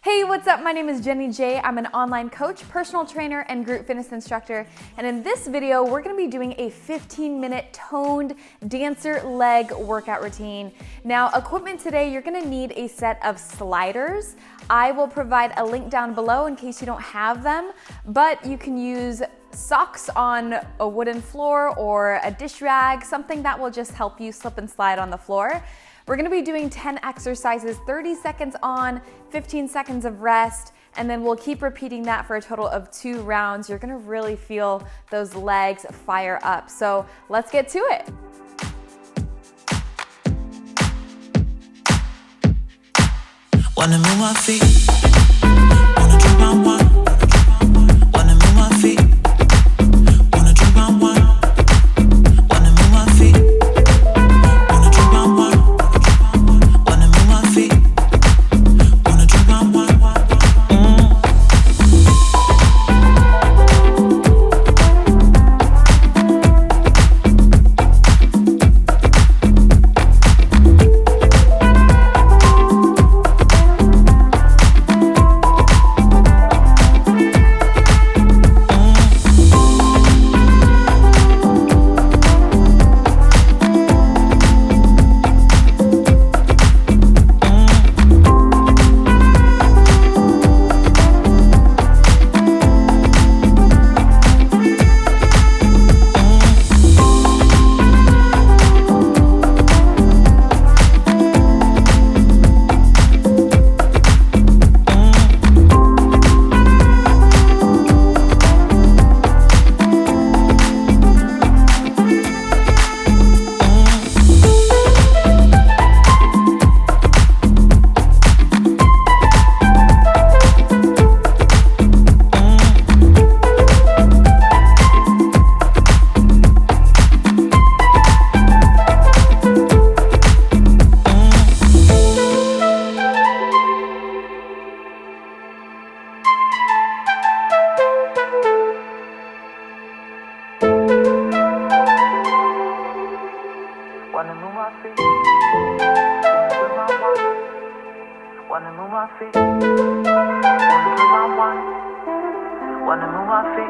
Hey, what's up? My name is Jenny J. I'm an online coach, personal trainer, and group fitness instructor. And in this video, we're gonna be doing a 15-minute toned dancer leg workout routine. Now, equipment today, you're gonna need a set of sliders. I will provide a link down below in case you don't have them, but you can use socks on a wooden floor or a dish rag, something that will just help you slip and slide on the floor. We're gonna be doing 10 exercises, 30 seconds on, 15 seconds of rest, and then we'll keep repeating that for a total of 2 rounds. You're gonna really feel those legs fire up. So let's get to it. Wanna move my feet, wanna drink my wine. Wanna move my feet, wanna drink my wine. Wanna move my feet, wanna drink my wine. Wanna move my feet, wanna drink my wine. Wanna move my feet, wanna move my feet, wanna drink my wine. Wanna move my feet,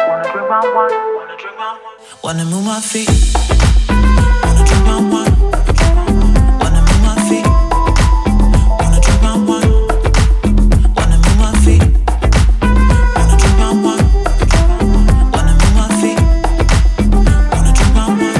wanna drink my wine. Wanna drink my wine. Wanna move my feet, wanna drink my wine. Wanna move my feet, wanna drink my wine. Wanna move my feet, wanna drink my wine. Wanna move my feet, wanna drink my wine.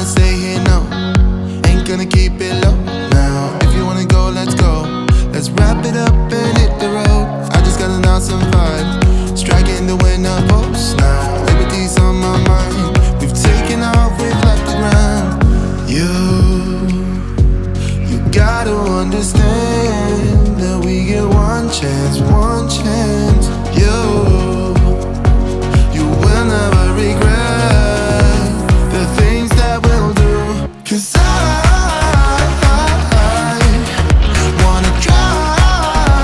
Stay here, no, ain't gonna keep it low. Now, if you wanna go, let's go. Let's wrap it up and hit the road. I just got an awesome vibe, striking the winner post. Now, liberty's on my mind. We've taken off, we've left the ground. You gotta understand that we get one chance, one chance. You will never regret the things that we'll do. 'Cause I wanna drive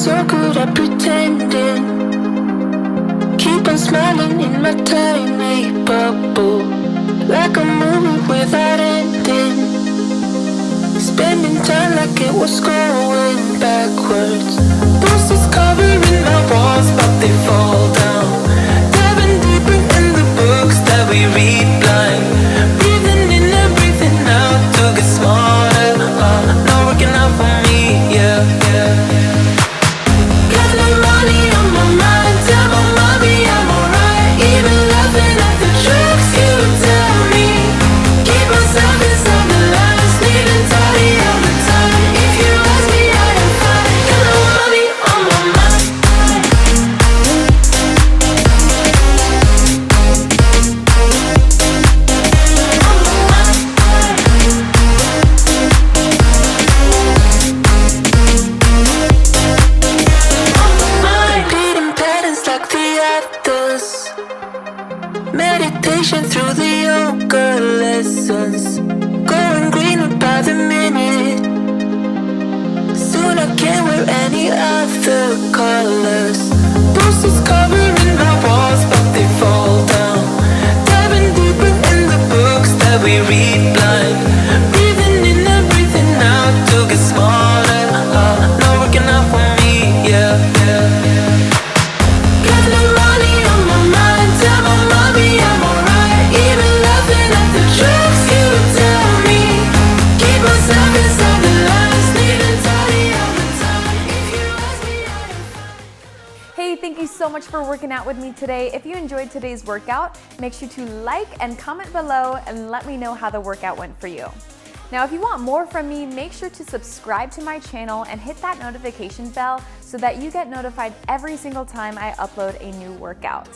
so good at pretending. Keep on smiling in my tiny bubble, like a movie without ending. Spending time like it was going backwards. Posters covering my walls, but they fall down. Diving deeper in the books that we read blind. Breathing in and breathing out to get smarter. Not working out for me, yeah, yeah. Got no money on my mind. Tell my mommy I'm alright. Even laughing at the jokes you tell me. Keep myself inside the lines. Neat and tidy all the time. If you ask me, I am fine. Got no money on my mind. Repeating patterns like the others. Meditation through the yoga lessons. Going greener by the minute. Soon I can't wear any other colors. Posters covering my walls, but they fall down. Diving deeper in the books that we read blind. Breathing in and breathing out to get smarter. Not working out for me, yeah, yeah. Got no money on my mind. Tell my mommy I'm alright. Even laughing at the jokes you tell me. Keep myself inside the lines. Neat and tidy all the time. If you ask me, I am fine. Hey, thank you so much for working out with me today. If you enjoyed today's workout, make sure to like and comment below and let me know how the workout went for you. Now, if you want more from me, make sure to subscribe to my channel and hit that notification bell so that you get notified every single time I upload a new workout.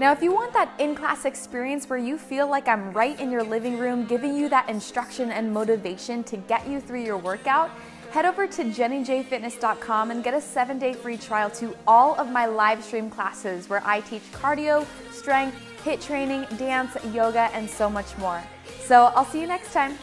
Now, if you want that in-class experience where you feel like I'm right in your living room giving you that instruction and motivation to get you through your workout, head over to jennyjfitness.com and get a 7-day free trial to all of my live stream classes where I teach cardio, strength, HIIT training, dance, yoga, and so much more. So I'll see you next time.